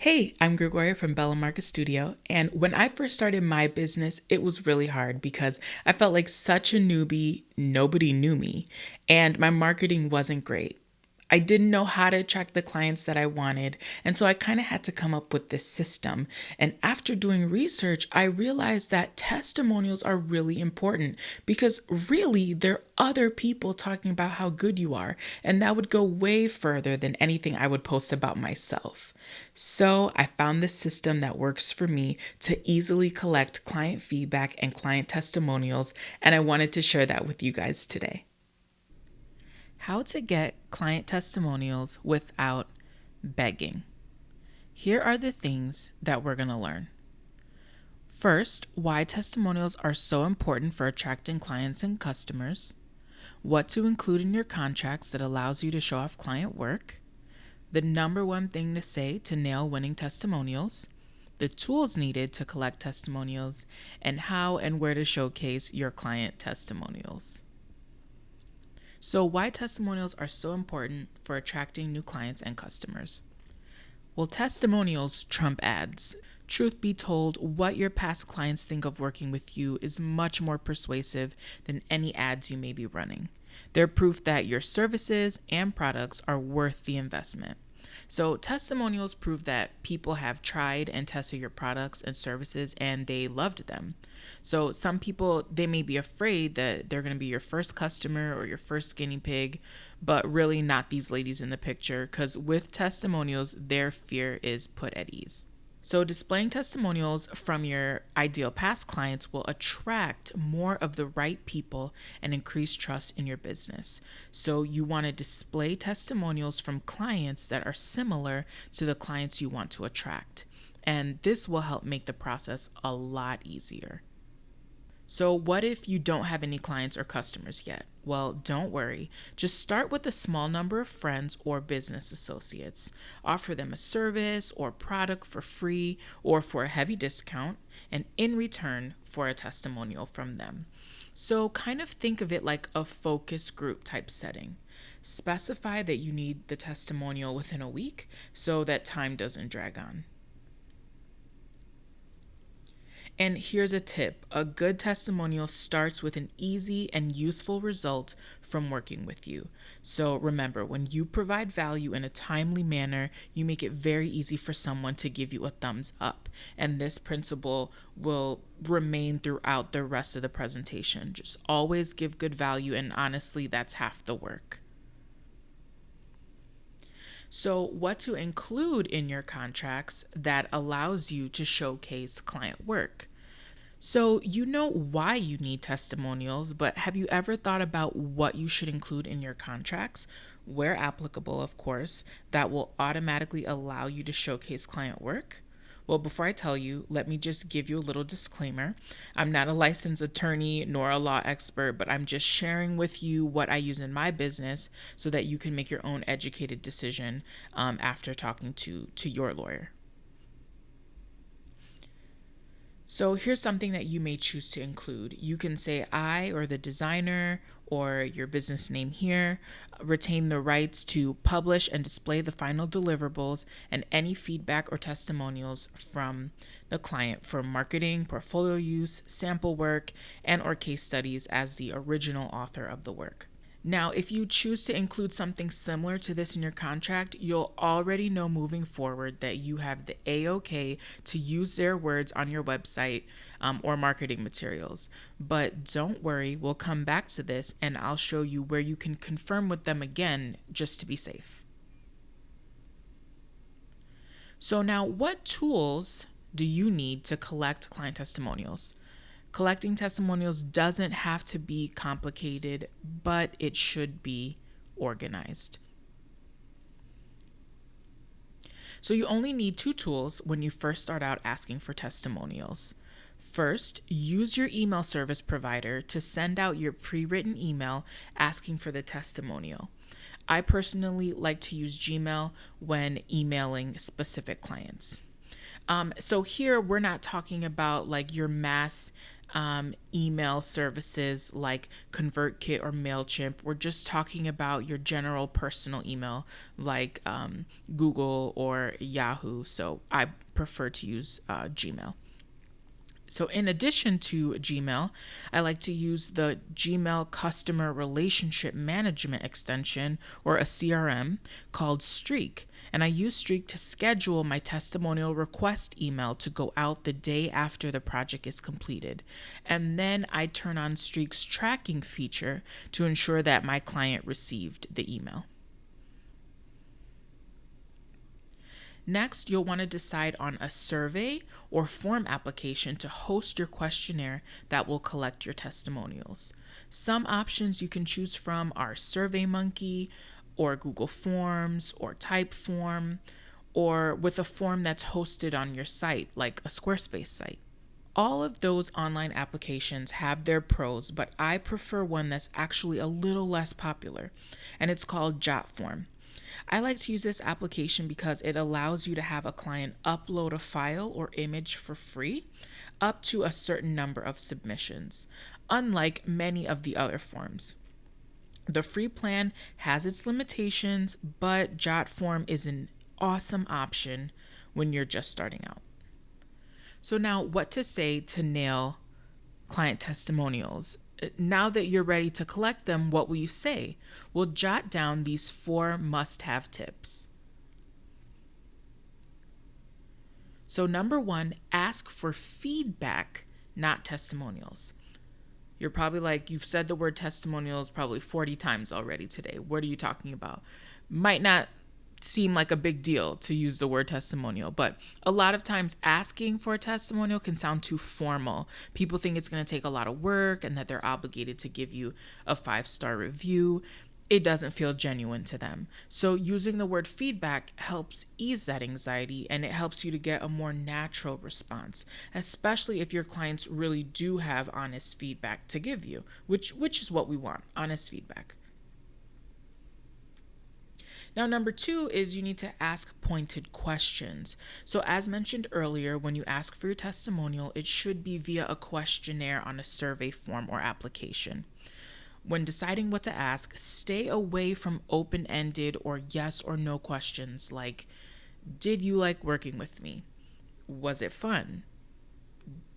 Hey, I'm Gregoria from Bella Marcus Studio, and when I first started my business, it was really hard because I felt like such a newbie, nobody knew me, and my marketing wasn't great. I didn't know how to attract the clients that I wanted, and so I kind of had to come up with this system. And after doing research, I realized that testimonials are really important because really they're other people talking about how good you are, and that would go way further than anything I would post about myself. So I found this system that works for me to easily collect client feedback and client testimonials, and I wanted to share that with you guys today. How to get client testimonials without begging. Here are the things that we're going to learn. First, why testimonials are so important for attracting clients and customers, what to include in your contracts that allows you to show off client work, the number one thing to say to nail winning testimonials, the tools needed to collect testimonials, and how and where to showcase your client testimonials. So, why testimonials are so important for attracting new clients and customers? Well, testimonials trump ads. Truth be told, what your past clients think of working with you is much more persuasive than any ads you may be running. They're proof that your services and products are worth the investment. So, testimonials prove that people have tried and tested your products and services and they loved them. So, some people, they may be afraid that they're going to be your first customer or your first guinea pig, but really not these ladies in the picture because with testimonials, their fear is put at ease. So, displaying testimonials from your ideal past clients will attract more of the right people and increase trust in your business. So, you want to display testimonials from clients that are similar to the clients you want to attract. And this will help make the process a lot easier. So, what if you don't have any clients or customers yet? Well, don't worry. Just start with a small number of friends or business associates. Offer them a service or product for free or for a heavy discount, and in return for a testimonial from them. So, kind of think of it like a focus group type setting. Specify that you need the testimonial within a week so that time doesn't drag on. And here's a tip: a good testimonial starts with an easy and useful result from working with you. So remember, when you provide value in a timely manner, you make it very easy for someone to give you a thumbs up. And this principle will remain throughout the rest of the presentation. Just always give good value, and honestly, that's half the work. So, what to include in your contracts that allows you to showcase client work? So, you know why you need testimonials, but have you ever thought about what you should include in your contracts, where applicable, of course, that will automatically allow you to showcase client work? Well, before I tell you, let me just give you a little disclaimer. I'm not a licensed attorney nor a law expert, but I'm just sharing with you what I use in my business so that you can make your own educated decision after talking to your lawyer. So here's something that you may choose to include. You can say I or the designer or your business name here retain the rights to publish and display the final deliverables and any feedback or testimonials from the client for marketing, portfolio use, sample work, and or case studies as the original author of the work. Now, if you choose to include something similar to this in your contract, you'll already know moving forward that you have the A-OK to use their words on your website or marketing materials. But don't worry, we'll come back to this and I'll show you where you can confirm with them again just to be safe. So now, what tools do you need to collect client testimonials? Collecting testimonials doesn't have to be complicated, but it should be organized. So you only need two tools when you first start out asking for testimonials. First, use your email service provider to send out your pre-written email asking for the testimonial. I personally like to use Gmail when emailing specific clients. So here we're not talking about like your mass email services like ConvertKit or MailChimp. We're just talking about your general personal email like Google or Yahoo. So I prefer to use Gmail. So, in addition to Gmail, I like to use the Gmail Customer Relationship Management extension, or a CRM, called Streak. And I use Streak to schedule my testimonial request email to go out the day after the project is completed. And then I turn on Streak's tracking feature to ensure that my client received the email. Next, you'll want to decide on a survey or form application to host your questionnaire that will collect your testimonials. Some options you can choose from are SurveyMonkey or Google Forms or Typeform, or with a form that's hosted on your site, like a Squarespace site. All of those online applications have their pros, but I prefer one that's actually a little less popular, and it's called JotForm. I like to use this application because it allows you to have a client upload a file or image for free up to a certain number of submissions, unlike many of the other forms. The free plan has its limitations, but JotForm is an awesome option when you're just starting out. So now, what to say to nail client testimonials? Now that you're ready to collect them, what will you say? We'll jot down these 4 must-have tips. So number 1, ask for feedback, not testimonials. You're probably like, you've said the word testimonials probably 40 times already today. What are you talking about? Might not seem like a big deal to use the word testimonial, but a lot of times asking for a testimonial can sound too formal. People think it's going to take a lot of work and that they're obligated to give you a 5-star review. It doesn't feel genuine to them. So using the word feedback helps ease that anxiety, and it helps you to get a more natural response, especially if your clients really do have honest feedback to give you, which is what we want, honest feedback. Now, number 2 is you need to ask pointed questions. So as mentioned earlier, when you ask for your testimonial, it should be via a questionnaire on a survey form or application. When deciding what to ask, stay away from open-ended or yes or no questions like, did you like working with me? Was it fun?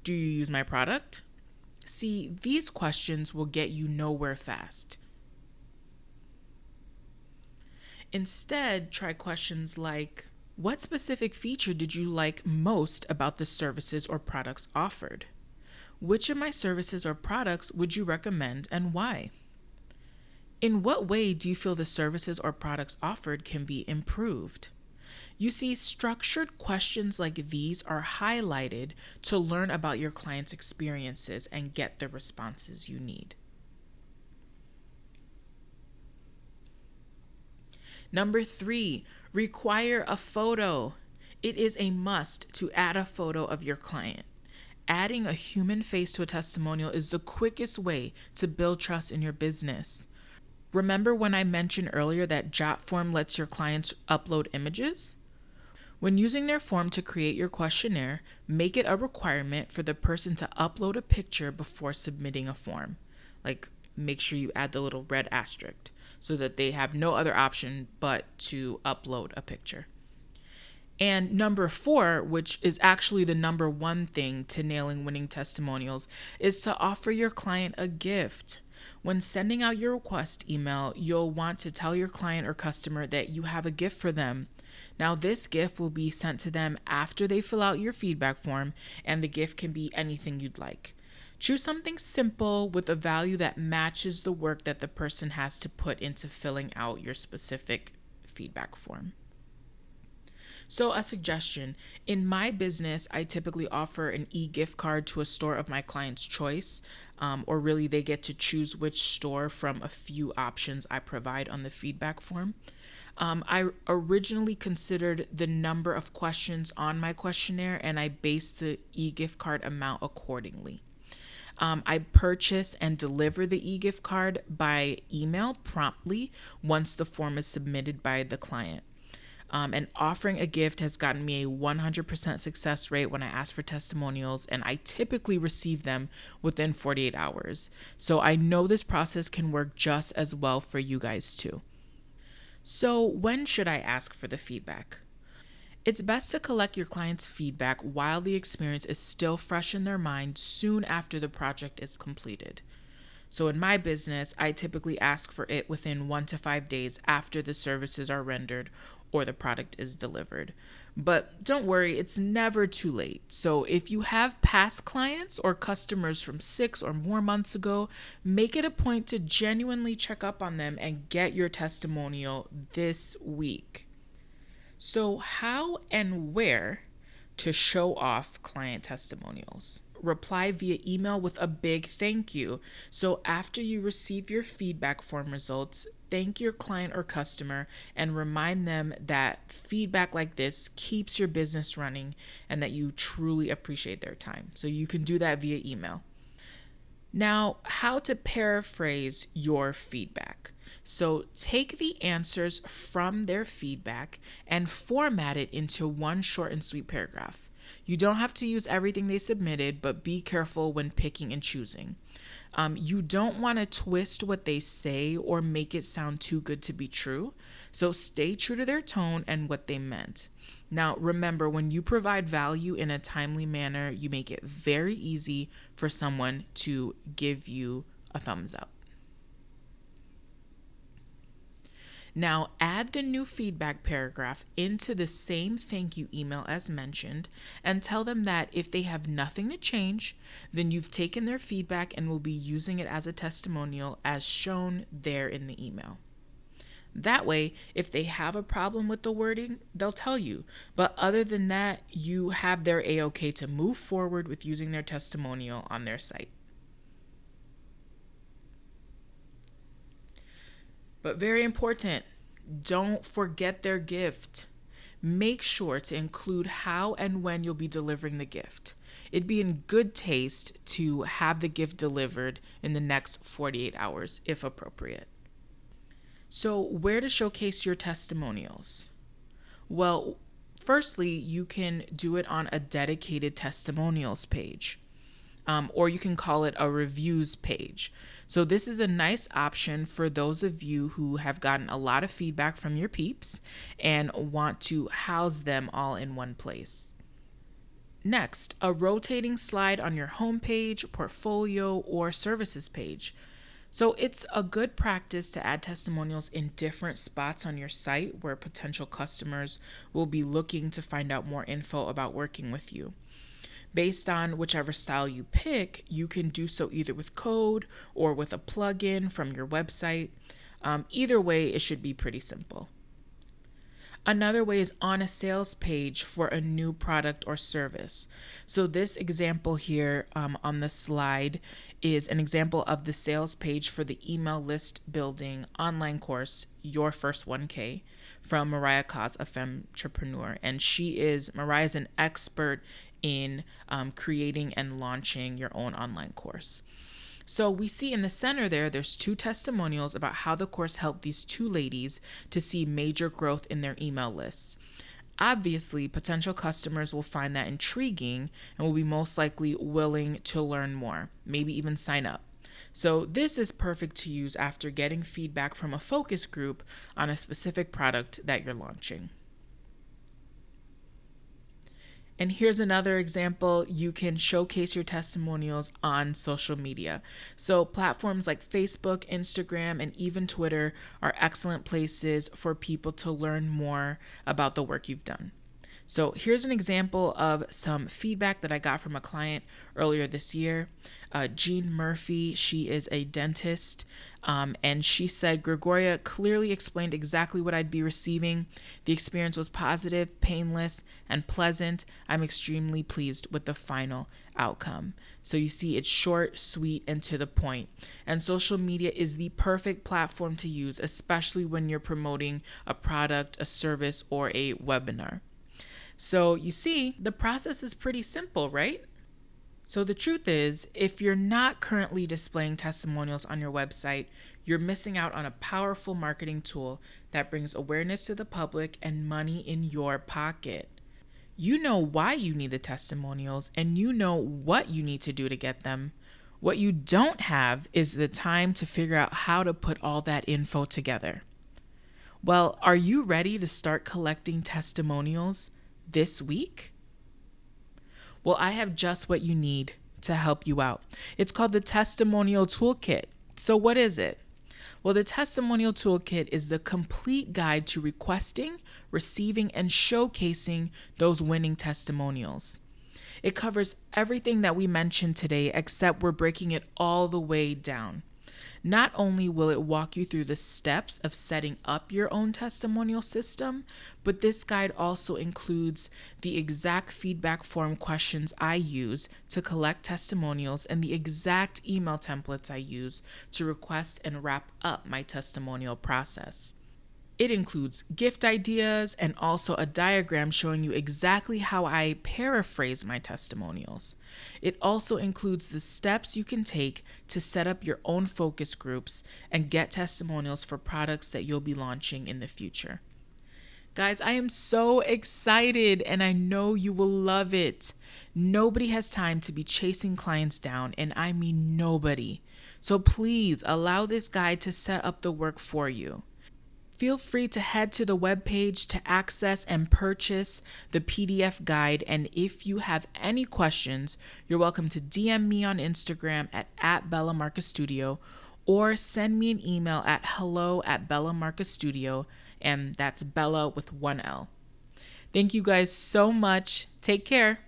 Do you use my product? See, these questions will get you nowhere fast. Instead, try questions like, what specific feature did you like most about the services or products offered? Which of my services or products would you recommend and why? In what way do you feel the services or products offered can be improved? You see, structured questions like these are highlighted to learn about your client's experiences and get the responses you need. Number 3, require a photo. It is a must to add a photo of your client. Adding a human face to a testimonial is the quickest way to build trust in your business. Remember when I mentioned earlier that JotForm lets your clients upload images? When using their form to create your questionnaire, make it a requirement for the person to upload a picture before submitting a form. Like, make sure you add the little red asterisk so that they have no other option but to upload a picture. And number 4, which is actually the number 1 thing to nailing winning testimonials, is to offer your client a gift. When sending out your request email, you'll want to tell your client or customer that you have a gift for them. Now, this gift will be sent to them after they fill out your feedback form, and the gift can be anything you'd like. Choose something simple with a value that matches the work that the person has to put into filling out your specific feedback form. So a suggestion, in my business, I typically offer an e-gift card to a store of my client's choice, or really they get to choose which store from a few options I provide on the feedback form. I originally considered the number of questions on my questionnaire, and I based the e-gift card amount accordingly. I purchase and deliver the e-gift card by email promptly once the form is submitted by the client. And offering a gift has gotten me a 100% success rate when I ask for testimonials, and I typically receive them within 48 hours. So I know this process can work just as well for you guys too. So, when should I ask for the feedback? It's best to collect your client's feedback while the experience is still fresh in their mind soon after the project is completed. So, in my business, I typically ask for it within 1 to 5 days after the services are rendered or the product is delivered. But don't worry, it's never too late. So, if you have past clients or customers from 6 or more months ago, make it a point to genuinely check up on them and get your testimonial this week. So, how and where to show off client testimonials? Reply via email with a big thank you. So, after you receive your feedback form results, thank your client or customer and remind them that feedback like this keeps your business running and that you truly appreciate their time. So, you can do that via email. Now, how to paraphrase your feedback. So, take the answers from their feedback and format it into one short and sweet paragraph. You don't have to use everything they submitted, but be careful when picking and choosing. You don't want to twist what they say or make it sound too good to be true. So stay true to their tone and what they meant. Now, remember, when you provide value in a timely manner, you make it very easy for someone to give you a thumbs up. Now, add the new feedback paragraph into the same thank you email as mentioned and tell them that if they have nothing to change, then you've taken their feedback and will be using it as a testimonial as shown there in the email. That way, if they have a problem with the wording, they'll tell you. But other than that, you have their A-OK to move forward with using their testimonial on their site. But very important, don't forget their gift. Make sure to include how and when you'll be delivering the gift. It'd be in good taste to have the gift delivered in the next 48 hours, if appropriate. So, where to showcase your testimonials? Well, firstly, you can do it on a dedicated testimonials page. Or you can call it a reviews page. So this is a nice option for those of you who have gotten a lot of feedback from your peeps and want to house them all in one place. Next, a rotating slide on your homepage, portfolio, or services page. So it's a good practice to add testimonials in different spots on your site where potential customers will be looking to find out more info about working with you. Based on whichever style you pick, you can do so either with code or with a plugin from your website. Either way, it should be pretty simple. Another way is on a sales page for a new product or service. So this example here on the slide is an example of the sales page for the email list building online course, Your First 1K, from Mariah Cause, a femtrepreneur. And Mariah is an expert in creating and launching your own online course. So we see in the center there's 2 testimonials about how the course helped these 2 ladies to see major growth in their email lists. Obviously, potential customers will find that intriguing and will be most likely willing to learn more, maybe even sign up. So this is perfect to use after getting feedback from a focus group on a specific product that you're launching. And here's another example. You can showcase your testimonials on social media. So platforms like Facebook, Instagram, and even Twitter are excellent places for people to learn more about the work you've done. So here's an example of some feedback that I got from a client earlier this year. Jean Murphy, she is a dentist, and she said, Gregoria clearly explained exactly what I'd be receiving. The experience was positive, painless, and pleasant. I'm extremely pleased with the final outcome. So you see, it's short, sweet, and to the point. And social media is the perfect platform to use, especially when you're promoting a product, a service, or a webinar. So you see, the process is pretty simple, right? So the truth is, if you're not currently displaying testimonials on your website, you're missing out on a powerful marketing tool that brings awareness to the public and money in your pocket. You know why you need the testimonials and you know what you need to do to get them. What you don't have is the time to figure out how to put all that info together. Well, are you ready to start collecting testimonials this week? Well, I have just what you need to help you out. It's called the Testimonial Toolkit. So, what is it? Well, the Testimonial Toolkit is the complete guide to requesting, receiving, and showcasing those winning testimonials. It covers everything that we mentioned today, except we're breaking it all the way down. Not only will it walk you through the steps of setting up your own testimonial system, but this guide also includes the exact feedback form questions I use to collect testimonials and the exact email templates I use to request and wrap up my testimonial process. It includes gift ideas and also a diagram showing you exactly how I paraphrase my testimonials. It also includes the steps you can take to set up your own focus groups and get testimonials for products that you'll be launching in the future. Guys, I am so excited and I know you will love it. Nobody has time to be chasing clients down, and I mean nobody. So please allow this guide to set up the work for you. Feel free to head to the webpage to access and purchase the PDF guide. And if you have any questions, you're welcome to DM me on Instagram at Bella Marcus Studio, or send me an email at hello@Bella Marcus Studio, and that's Bella with one L. Thank you guys so much. Take care.